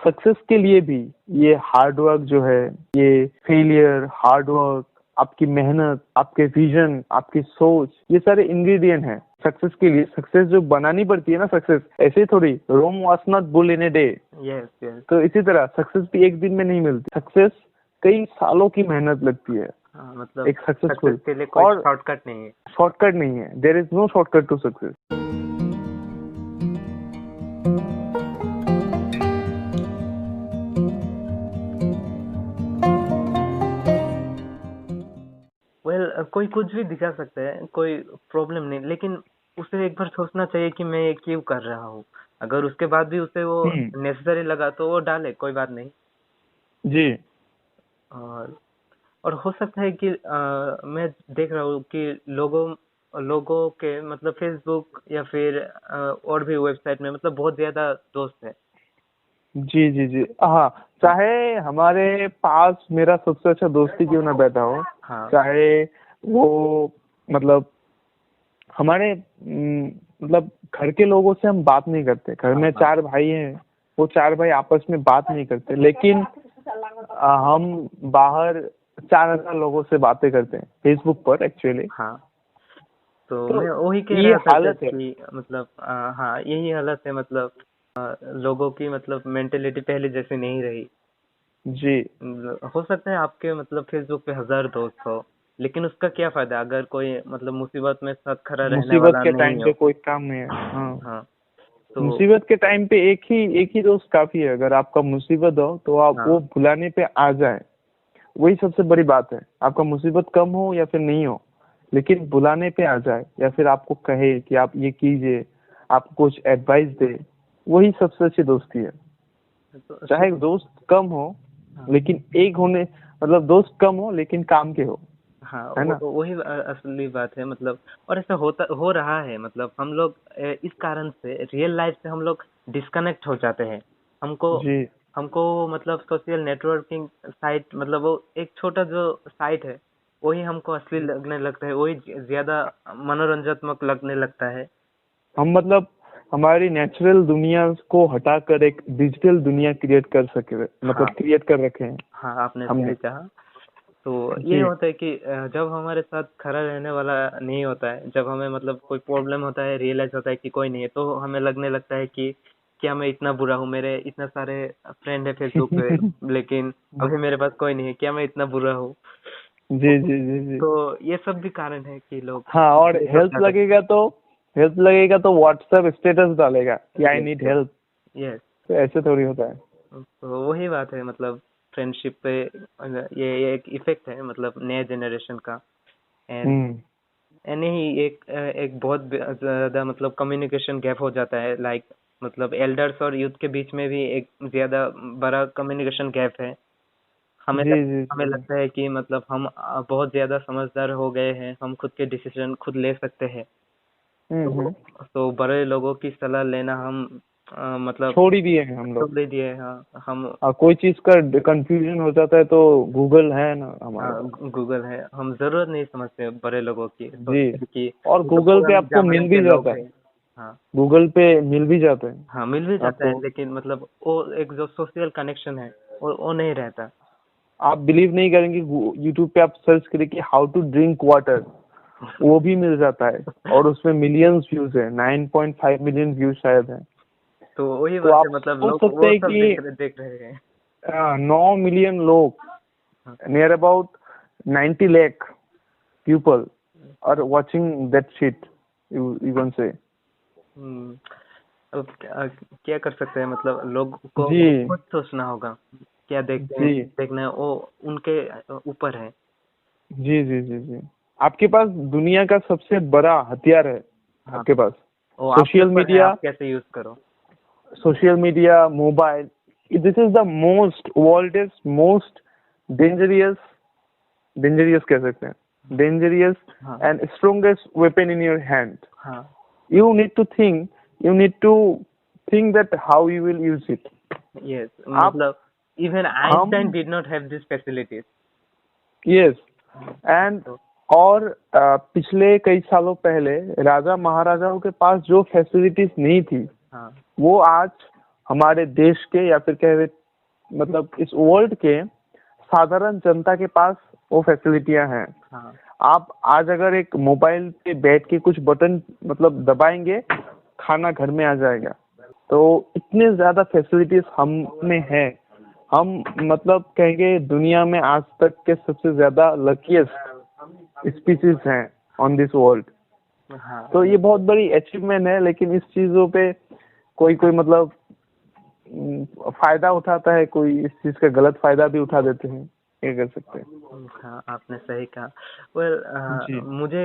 Success के लिए भी ये हार्ड वर्क जो है, ये फेलियर, हार्ड वर्क, आपकी मेहनत, आपके विजन, आपकी सोच, ये सारे इंग्रेडिएंट हैं सक्सेस के लिए। सक्सेस जो बनानी पड़ती है ना, सक्सेस ऐसे थोड़ी Rome was not built in a day. Yes yes. तो इसी तरह सक्सेस भी एक दिन में नहीं मिलती, सक्सेस कई सालों की मेहनत लगती है। मतलब एक सक्सेसफुल सक्सेस के लिए कोई और शॉर्टकट नहीं है। शॉर्टकट नहीं है, there is no shortcut to success. कोई कुछ भी दिखा सकता है, कोई प्रॉब्लम नहीं, लेकिन उसे एक बार सोचना चाहिए कि मैं ये क्यों कर रहा हूँ। अगर उसके बाद भी उसे वो नेसेसरी लगा तो वो डाले, कोई बात नहीं। जी। और हो सकता है कि मैं देख रहा हूँ कि लोगों लोगों के मतलब फेसबुक या फिर और भी वेबसाइट में मतलब बहुत ज्यादा दोस्त है। जी जी जी, हाँ, चाहे हमारे पास मेरा सबसे अच्छा दोस्ती क्यों ना बैठा हो, हाँ चाहे वो मतलब हमारे मतलब घर के लोगों से हम बात नहीं करते, घर में 4 भाई हैं, वो 4 भाई आपस में बात नहीं करते, लेकिन हम बाहर 4,000 लोगों से बातें करते हैं फेसबुक पर एक्चुअली। हाँ। तो तो मैं वही कह ये रहा था हालत है। कि मतलब हाँ यही हालत है, मतलब लोगों की मतलब मेंटेलिटी पहले जैसी नहीं रही। जी। हो सकता है आपके मतलब फेसबुक पे 1000 दोस्त हो, लेकिन उसका क्या फायदा अगर कोई मतलब मुसीबत में साथ खड़ा रहने मुसीबत वाला के नहीं टाइम पे हो। कोई काम नहीं है। हाँ, हाँ तो मुसीबत के टाइम पे एक ही दोस्त काफी है। अगर आपका मुसीबत हो तो आप वो हाँ भुलाने पे आ जाए, वही सबसे बड़ी बात है। आपका मुसीबत कम हो या फिर नहीं हो, लेकिन बुलाने पे आ जाए या फिर आपको कहे कि आप ये कीजिए, आपको कुछ एडवाइस दे, वही सबसे अच्छी दोस्ती है। तो चाहे दोस्त कम हो, लेकिन एक होने मतलब दोस्त कम हो लेकिन काम के हो, हाँ है ना? वही असली बात है मतलब। और ऐसा हो रहा है मतलब हम लोग इस कारण से रियल लाइफ से हम लोग डिस्कनेक्ट हो जाते हैं। हमको जी हमको मतलब सोशल नेटवर्किंग साइट मतलब वो एक छोटा जो साइट है वही हमको असली लगने लगता है, वही ज्यादा मनोरंजनात्मक लगने लगता है। हम मतलब हमारी नेचुरल दुनिया को हटाकर एक डिजिटल दुनिया क्रिएट कर सके, मतलब हाँ क्रिएट कर रखे हैं हाँ आपने हमने। सही कहा। तो ये जी। होता है कि जब हमारे साथ खड़ा रहने वाला नहीं होता है, जब हमें मतलब कोई प्रॉब्लम होता है, रियलाइज होता है कि कोई नहीं है, तो हमें लगने लगता है कि क्या मैं इतना बुरा हूँ, मेरे इतने सारे फ्रेंड है फेसबुक पे, लेकिन अभी मेरे पास कोई नहीं है, क्या मैं इतना बुरा हूँ। जी जी जी जी। तो ये सब भी कारण है कि लोग हाँ, और ये सब हेल्प चाहते लगेगा तो व्हाट्सएप स्टेटस डालेगा कि आई नीड हैं। हेल्प। यस। तो ऐसे थोड़ी होता है। तो वही बात है मतलब फ्रेंडशिप पे ये एक इफेक्ट है मतलब नए जनरेशन का। एंड हम्म। नहीं एक बहुत ज्यादा मतलब कम्युनिकेशन गैप हो जाता है, लाइक मतलब एल्डर्स और यूथ के बीच में भी एक ज्यादा बड़ा कम्युनिकेशन गैप है। जी जी हमें जी। लगता है कि मतलब हम बहुत ज्यादा समझदार हो गए हैं, हम खुद के डिसीजन खुद ले सकते हैं। तो हम्म। तो बड़े लोगों की सलाह लेना हम मतलब छोड़ ही दिए हैं हम लोग। छोड़ दे दिए। हाँ हम कोई चीज का कंफ्यूजन हो जाता है तो गूगल है ना हमारे पास। गूगल है, हम जरूरत नहीं समझते बड़े लोगों की, जी। सोचते हैं कि और ये तो गूगल पे पुराने आपको जमाने मिल के भी लोग जाता हैं। है। हाँ गूगल पे मिल भी जाते हैं हाँ मिल भी जाता है, आपको। लेकिन मतलब वो एक जो सोशल कनेक्शन है वो नहीं रहता। आप बिलीव नहीं करेंगे, यूट्यूब पे आप सर्च करें कि हाउ टू ड्रिंक वाटर, वो भी मिल जाता है। और उसमें मिलियंस व्यूज है, 9.5 मिलियन व्यूज शायद है। तो वही तो बात आप है मतलब सोच लोग सकते वो हैं सब कि देख रहे हैं। 9 मिलियन लोग, हाँ, near about 90 lakh people are watching that shit, you can say। हम्म, अब क्या कर सकते हैं मतलब लोग को जी खुद सोचना होगा, क्या देखते हैं जी देखना है वो उनके ऊपर है। जी जी जी जी। आपके पास दुनिया का सबसे बड़ा हथियार है हाँ आपके पास, वो आपके सोशल ऊपर है, मीडिया। आप कैसे यूज करो। Social media, mobile, this is the most world most dangerous, dangerous कह सकते हैं, डेंजरियस हाँ and strongest weapon in your hand. हाँ you need to think you need to think that how you will use it। Yes आप मतलब even Einstein हम did not have this facilities. Yes and तो और पिछले कई सालों पहले राजा महाराजाओं के पास जो फैसिलिटीज नहीं थी, हाँ वो आज हमारे देश के या फिर कह मतलब इस वर्ल्ड के साधारण जनता के पास वो फैसिलिटियां हैं। हाँ आप आज अगर एक मोबाइल पे बैठ के कुछ बटन मतलब दबाएंगे, खाना घर में आ जाएगा। तो इतने ज्यादा फैसिलिटीज हम में है, हम मतलब कहेंगे दुनिया में आज तक के सबसे ज्यादा लकीएस्ट स्पीसीज हैं ऑन दिस वर्ल्ड। हाँ तो ये बहुत बड़ी अचीवमेंट है, लेकिन इस चीजों पे कोई कोई मतलब फायदा उठाता है, कोई इस चीज का गलत फायदा भी उठा देते हैं। क्या कर सकते हैं। हाँ, आपने सही कहा। वेल जी। मुझे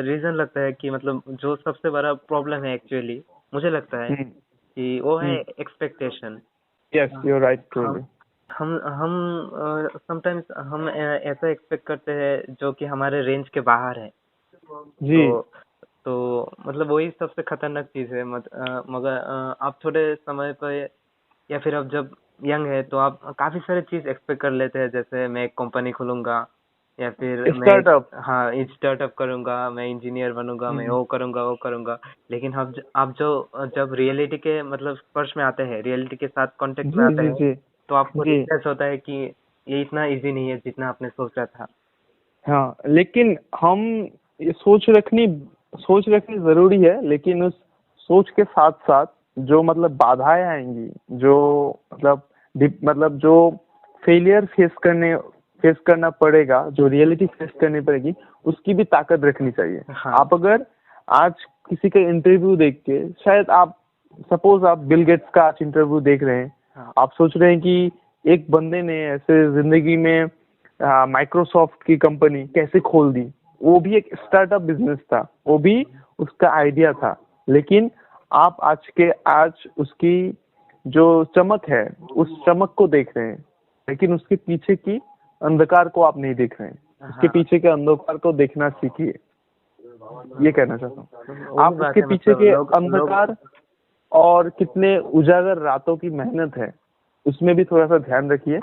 रीजन लगता है कि मतलब जो सबसे बड़ा प्रॉब्लम है एक्चुअली, मुझे लगता है हम्म। कि वो है हम्म। Expectation. Yes, you are right हम ट्रूली। हम समटाइम्स हम ऐसा एक्सपेक्ट करते हैं जो कि हमारे रेंज के बाहर है। जी तो मतलब वही सबसे खतरनाक चीज है। मगर आप थोड़े समय पे या फिर अब जब यंग है तो आप काफी सारी चीज एक्सपेक्ट कर लेते हैं, जैसे मैं एक कंपनी खोलूंगा या फिर मैं स्टार्टअप। हाँ स्टार्टअप करूंगा, मैं इंजीनियर बनूंगा, मैं हम्म। वो करूंगा। लेकिन आप जो जब रियलिटी के मतलब स्पर्श में आते हैं, रियलिटी के साथ कांटेक्ट में जी आते जी हैं, जी तो आपको जी। रियलाइज होता है कि ये इतना इजी नहीं है जितना आपने सोचा था। हाँ, लेकिन हम ये सोच रखनी जरूरी है, लेकिन उस सोच के साथ साथ जो मतलब बाधाएं आएंगी, जो मतलब मतलब जो फेलियर फेस करना पड़ेगा, जो रियलिटी फेस करनी पड़ेगी, उसकी भी ताकत रखनी चाहिए। हाँ आप अगर आज किसी का इंटरव्यू देख के, शायद आप सपोज आप बिल गेट्स का आज इंटरव्यू देख रहे हैं, हाँ आप सोच रहे हैं कि एक बंदे ने ऐसे जिंदगी में माइक्रोसॉफ्ट की कंपनी कैसे खोल दी। वो भी एक स्टार्टअप बिजनेस था, वो भी उसका आइडिया था, लेकिन आप आज उसकी जो चमक है, उस चमक को देख रहे हैं, लेकिन उसके पीछे की अंधकार को आप नहीं देख रहे हैं। उसके हाँ पीछे के अंधकार को देखना सीखिए, ये कहना चाहता हूँ। वही आप बात उसके है। पीछे मतलब के लोग अंधकार और कितने उजागर रातों की मेहनत है, उसमें भी थोड़ा सा ध्यान रखिए।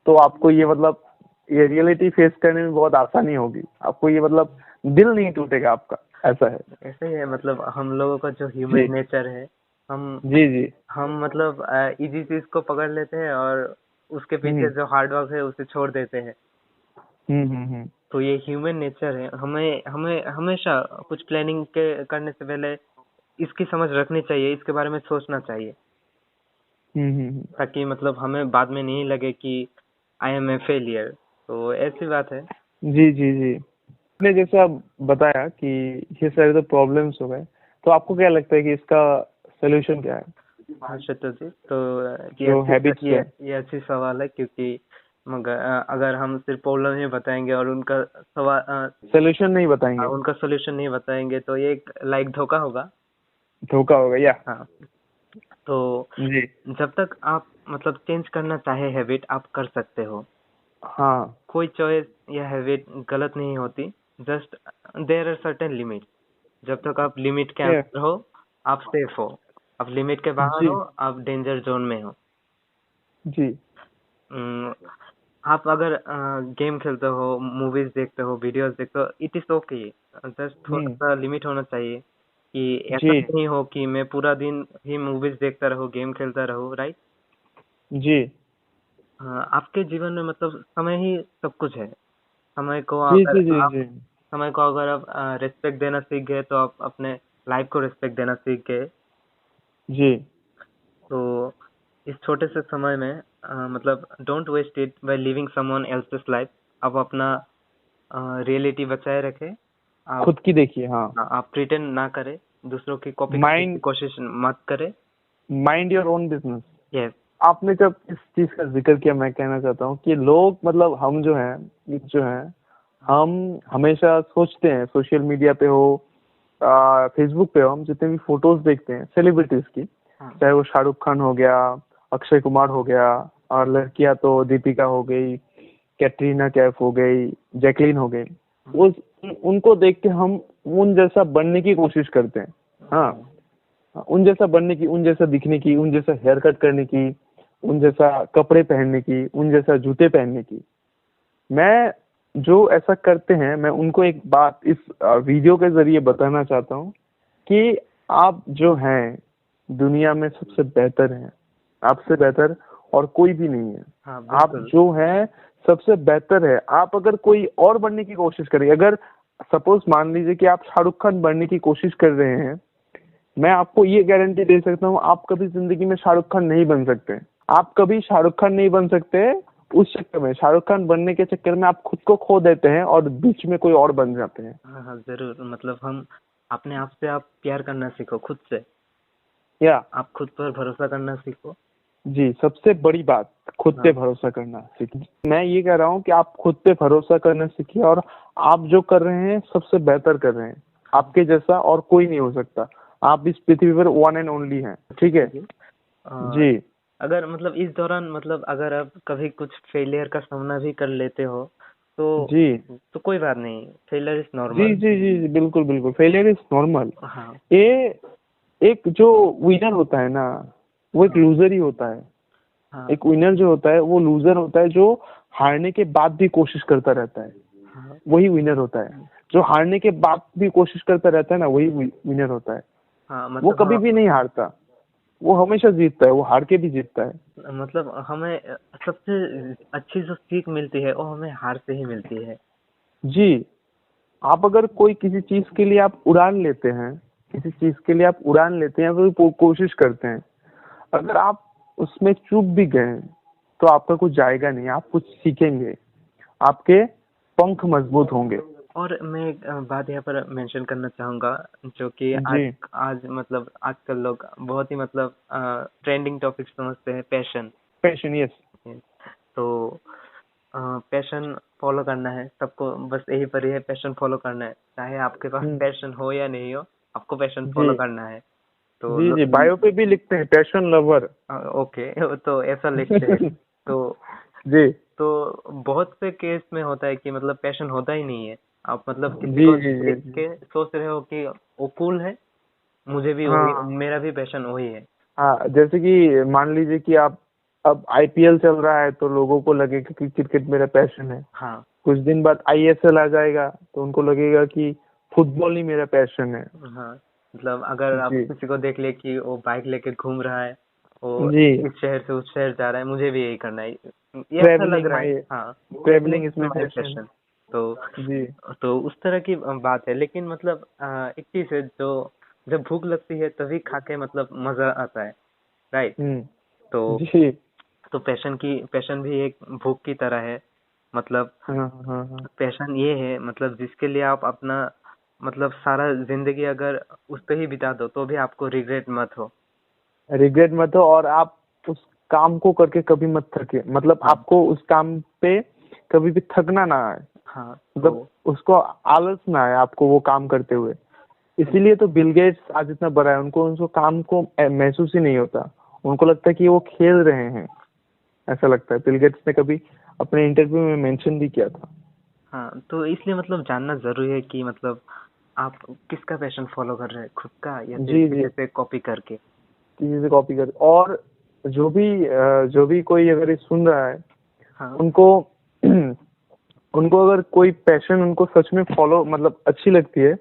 तो आपको ये मतलब ये रियलिटी फेस करने में बहुत आसानी होगी। आपको ये मतलब दिल नहीं टूटेगा आपका, ऐसा है। ऐसे ही है। मतलब हम लोगों का जो जी ह्यूमन नेचर है, हम जी जी। हम मतलब इजी चीज को पकड़ लेते हैं और उसके पीछे हम्म जो हार्ड वर्क है उसे छोड़ देते हैं। हम्म। तो ये ह्यूमन नेचर है। हमें हमें हमेशा कुछ प्लानिंग के करने से पहले इसकी समझ रखनी चाहिए, इसके बारे में सोचना चाहिए, हम्म। ताकि मतलब हमें बाद में नहीं लगे कि आई एम ए फेलियर। तो ऐसी बात है। जी जी जी। आपने जैसा बताया कि ये सारे तो प्रॉब्लम्स हो गए, तो आपको क्या लगता है कि इसका सोल्यूशन क्या है, हाँ शत्रु जी, तो जो हैबिट्स है। ये अच्छी सवाल है, क्योंकि मगर अगर हम सिर्फ प्रॉब्लम ही बताएंगे और सोल्यूशन नहीं बताएंगे, उनका सोल्यूशन नहीं बताएंगे तो ये एक लाइक धोखा होगा। धोखा होगा या। हाँ, तो जी। जब तक आप मतलब चेंज करना चाहे हैबिट, आप कर सकते हो। हाँ। कोई चॉइस या हैबिट गलत नहीं होती। Just there are certain limit. जब तक आप लिमिट के या। अंदर हो, आप सेफ हो। आप लिमिट के बाहर जी हो, आप डेंजर जोन में हो। जी अम, आप अगर गेम खेलते हो, मूवीज देखते हो, वीडियोस देखते हो, इट इज ओके। जस्ट थोड़ा हम्म। सा लिमिट होना चाहिए कि ऐसा जी नहीं हो कि मैं पूरा दिन ही मूवीज देखता रहूं, गेम खेलता रहूं, राइट। जी आपके जीवन में मतलब समय ही सब कुछ है। समय को जी अगर जी जी आप जी समय को अगर आप रिस्पेक्ट देना सीख गए तो आप अपने लाइफ को रिस्पेक्ट देना सीख गए। जी तो इस छोटे से समय में मतलब don't waste it by living someone else's life. आप अपना रियलिटी बचाए रखें। आप खुद की देखिए। हाँ। आप प्रिटेंड ना करें, दूसरों की कॉपी करने की माइंड कोशिश मत करें। Mind your own business. Yes. आपने जब इस चीज का जिक्र किया, मैं कहना चाहता हूँ कि लोग मतलब हम जो है हम हमेशा सोचते हैं, सोशल मीडिया पे हो, फेसबुक पे हो, हम जितने भी फोटोज देखते हैं सेलिब्रिटीज की, हाँ चाहे वो शाहरुख खान हो गया, अक्षय कुमार हो गया, और लड़कियां तो दीपिका हो गई, कैटरीना कैफ हो गई, जैकलीन हो गई। उनको देख के हम उन जैसा बनने की कोशिश करते हैं। हाँ, उन जैसा बनने की, उन जैसा दिखने की, उन जैसा हेयर कट करने की, उन जैसा कपड़े पहनने की, उन जैसा जूते पहनने की। मैं जो ऐसा करते हैं, मैं उनको एक बात इस वीडियो के जरिए बताना चाहता हूँ कि आप जो हैं दुनिया में सबसे बेहतर हैं। आपसे बेहतर और कोई भी नहीं है। हाँ आप बिल्कुल। जो है सबसे बेहतर है। आप अगर कोई और बनने की कोशिश करें, अगर सपोज मान लीजिए कि आप शाहरुख खान बनने की कोशिश कर रहे हैं, मैं आपको ये गारंटी दे सकता हूँ आप कभी जिंदगी में शाहरुख खान नहीं बन सकते। आप कभी शाहरुख खान नहीं बन सकते। उस चक्कर में, शाहरुख खान बनने के चक्कर में आप खुद को खो देते हैं और बीच में कोई और बन जाते हैं। हाँ हाँ जरूर, मतलब हम अपने आप से आप प्यार करना सीखो, खुद से या आप खुद पर भरोसा करना सीखो। जी, सबसे बड़ी बात खुद पे हाँ भरोसा करना सीखिए। मैं ये कह रहा हूँ कि आप खुद पे भरोसा करना सीखिए और आप जो कर रहे हैं सबसे बेहतर कर रहे हैं। आपके जैसा और कोई नहीं हो सकता। आप इस पृथ्वी पर वन एंड ओनली हैं, ठीक है? और जी अगर मतलब इस दौरान मतलब अगर आप कभी कुछ फेलियर का सामना भी कर लेते हो तो जी तो कोई बात नहीं, फेलियर इज जी नॉर्मल। जी जी जी, बिल्कुल बिल्कुल, फेलियर इज नॉर्मल। हाँ ये एक जो विनर होता है ना, वो एक हाँ लूजर ही होता है। हाँ एक विनर जो होता है वो लूजर होता है, जो हारने के बाद भी कोशिश करता रहता है, हाँ वही विनर होता है। जो हारने के बाद भी कोशिश करता रहता है ना, वही विनर होता है। हाँ वो मतलब कभी भी नहीं हारता, वो हमेशा जीतता है, वो हार के भी जीतता है। मतलब हमें सबसे अच्छी जो सीख मिलती है वो हमें हार से ही मिलती है। जी, आप अगर कोई किसी चीज के लिए आप उड़ान लेते हैं, किसी चीज के लिए आप उड़ान लेते हैं या फिर कोशिश करते हैं, अगर आप उसमें चूक भी गए तो आपका कुछ जाएगा नहीं, आप कुछ सीखेंगे, आपके पंख मजबूत होंगे। और मैं एक बात यहाँ पर मेंशन करना चाहूंगा, जो कि आज जी, आज मतलब आजकल लोग बहुत ही मतलब ट्रेंडिंग टॉपिक समझते हैं, पैशन। Passion, yes. तो पैशन फॉलो करना है सबको, बस यही पर ही है, पैशन फॉलो करना है, चाहे आपके पास हम्म, पैशन हो या नहीं हो, आपको पैशन फॉलो जी करना है। तो जी जी, बायो पे भी लिखते हैं पैशन लवर। ओके तो ऐसा लिखते हैं। तो जी तो बहुत से केस में होता है कि मतलब पैशन होता ही नहीं है। आप मतलब किसी जी को जी जी देख जी, के सोच रहे हो कि वो कूल है, मुझे भी वही, हाँ मेरा भी पैशन वही है। हाँ, जैसे कि मान लीजिए कि आप, अब आईपीएल चल रहा है तो लोगों को लगेगा कि क्रिकेट मेरा पैशन है। हाँ कुछ दिन बाद आईएसएल आ जाएगा तो उनको लगेगा कि फुटबॉल ही मेरा पैशन है। हाँ, मतलब अगर आप जी किसी को देख ले कि वो बाइक लेके घूम रहा है, वो जी, इस शहर से उस शहर जा रहा है, मुझे भी यही करना है, ये अच्छा लग ट्रेवलिंग रहा है। माई हाँ, travelling is my my passion. Passion. तो जी, उस तरह की बात है, लेकिन मतलब एक चीज है, जो जब भूख लगती है तभी खा के मतलब मजा आता है, राइट? तो जी, पैशन भी एक भूख की तरह है। मतलब हाँ हाँ हाँ, पैशन ये है मतलब जिसके लिए आप अपना मतलब सारा जिंदगी अगर उस पे ही बिता दो तो भी आपको रिग्रेट मत हो। रिग्रेट मत हो और आप उस काम को करके कभी मत थके, मतलब हाँ आपको उस काम पे कभी भी थकना ना आए, हाँ तो मतलब उसको आलस ना आए आपको वो काम करते हुए। इसीलिए तो बिल गेट्स आज इतना बड़ा है, उनको उनको काम को महसूस ही नहीं होता। उनको लगता है कि वो खेल रहे हैं, ऐसा लगता है। बिल गेट्स ने कभी अपने इंटरव्यू में मेंशन भी किया था। हाँ, तो इसलिए मतलब जानना जरूरी है कि मतलब आप किसका पैशन फॉलो कर रहे हैं, खुद का या फिर जी जी, किसी से कॉपी करके। किसी से कॉपी कर, और जो भी कोई अगर ये सुन रहा है, हाँ उनको उनको अगर कोई पैशन उनको सच में फॉलो मतलब अच्छी लगती है,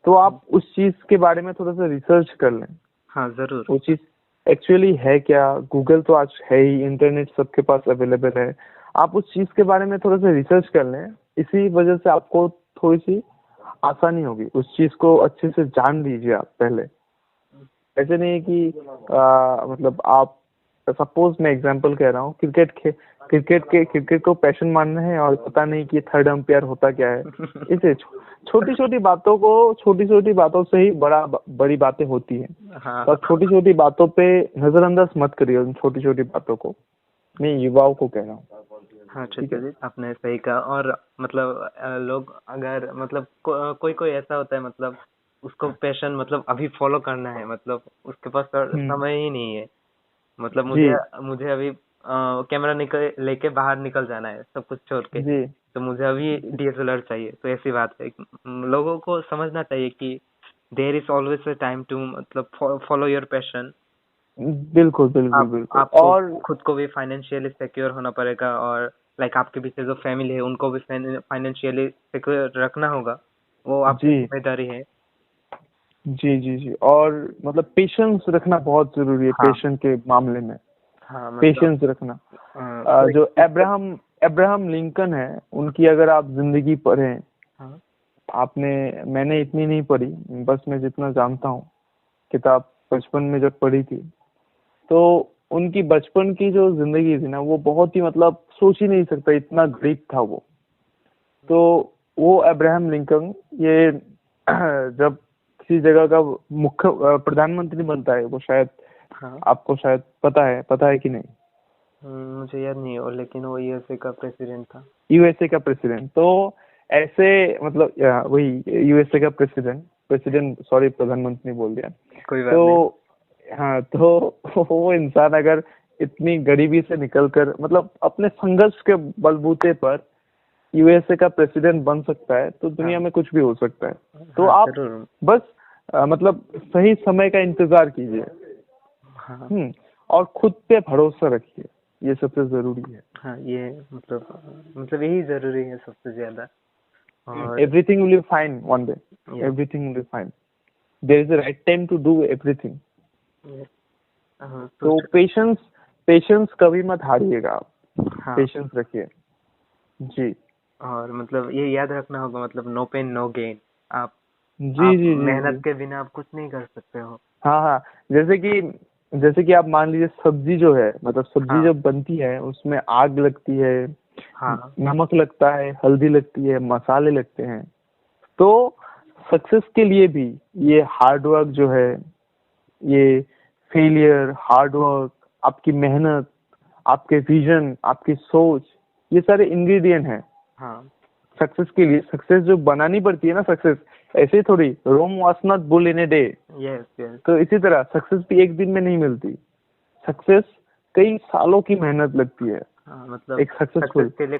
तो आप उस चीज के बारे में थोड़ा सा रिसर्च कर लें। हाँ जरूर। वो चीज एक्चुअली है क्या। गूगल तो आज है ही, इंटरनेट सबके पास अवेलेबल है। आप उस चीज के बारे में थोड़ा सा रिसर्च कर लें, इसी वजह से आपको थोड़ी सी आसानी होगी। उस चीज को अच्छे से जान लीजिए आप पहले। ऐसे नहीं है कि मतलब आप, सपोज मैं एग्जांपल कह रहा हूँ, क्रिकेट को पैशन मानना है और पता नहीं कि थर्ड अंपायर होता क्या है। इसे छोटी छोटी बातों से ही बड़ी बातें होती हैं। हाँ तो छोटी छोटी बातों पे नजरअंदाज मत करिए, उन छोटी छोटी बातों को। मैं युवाओं को कह रहा हूँ, हाँ ठीक है? क्षितिज, आपने सही कहा। और मतलब लोग अगर मतलब कोई कोई ऐसा होता है मतलब उसको पैशन मतलब अभी फॉलो करना है, मतलब उसके पास हम्म, समय ही नहीं है। मतलब जी मुझे मुझे अभी कैमरा निकल लेके बाहर निकल जाना है सब कुछ छोड़ के, जी, तो मुझे अभी डीएसएलआर चाहिए। तो ऐसी बात है, लोगों को समझना चाहिए कि there is always a time to मतलब फॉलो योर पैशन। बिल्कुल बिल्कुल आप बिल्कुल। आपको और खुद को भी फाइनेंशियली सिक्योर होना पड़ेगा, और लाइक आपके पीछे जो फैमिली है उनको भी फाइनेंशियली सिक्योर रखना होगा, वो आपकी जी जिम्मेदारी है। जी जी जी, और मतलब पेशेंस रखना बहुत जरूरी है हाँ पेशेंट के मामले में। हाँ मतलब पेशेंस रखना। जो अब्राहम लिंकन है, उनकी अगर आप जिंदगी पढ़ें, हाँ मैंने इतनी नहीं पढ़ी, बस मैं जितना जानता हूँ, किताब बचपन में जब पढ़ी थी, तो उनकी बचपन की जो जिंदगी थी ना, वो बहुत ही मतलब सोच ही नहीं सकता, इतना गरीब था वो। तो वो अब्राहम लिंकन ये जब किसी जगह का मुख्य प्रधानमंत्री बनता है, वो शायद हाँ आपको शायद पता है कि नहीं? मुझे याद नहीं हो, लेकिन वो यूएसए का प्रेसिडेंट था। यूएसए का प्रेसिडेंट, तो ऐसे मतलब वही यूएसए का प्रेसिडेंट सॉरी, प्रधानमंत्री बोल दिया। कोई बात नहीं। तो हाँ, तो वो इंसान अगर इतनी गरीबी से निकलकर मतलब अपने संघर्ष के बलबूते पर यूएसए का प्रेसिडेंट बन सकता है, तो दुनिया हाँ में कुछ भी हो सकता है। तो हाँ आप जरूर। बस मतलब सही समय का इंतजार कीजिए। हाँ और खुद पे भरोसा रखिए, ये सबसे जरूरी है। हाँ ये मतलब यही जरूरी है सबसे ज्यादा। और everything will be fine one day, ये everything will be fine, there is a right time to do everything. हाँ तो पेशेंस कभी मत हारिएगा आप, हाँ पेशेंस रखिए जी। और मतलब ये याद रखना होगा, मतलब नो पेन नो गेन। आप जी जी जी मेहनत जी। के बिना आप कुछ नहीं कर सकते हो। हाँ हाँ, जैसे कि आप मान लीजिए, सब्जी जो है, मतलब सब्जी हाँ जब बनती है, उसमें आग लगती है, हाँ नमक लगता है, हल्दी लगती है, मसाले लगते हैं। तो सक्सेस के लिए भी ये हार्ड वर्क जो है, ये फेलियर, हार्ड वर्क, आपकी मेहनत, आपके विजन, आपकी सोच, ये सारे इंग्रेडिएंट हैं हाँ सक्सेस के लिए। सक्सेस जो बनानी पड़ती है ना, सक्सेस ऐसे ही थोड़ी, Rome was not built in a day. Yes yes. तो इसी तरह सक्सेस भी एक दिन में नहीं मिलती, सक्सेस कई सालों की मेहनत लगती है हाँ मतलब एक सक्सेसफुल। सक्सेस के लिए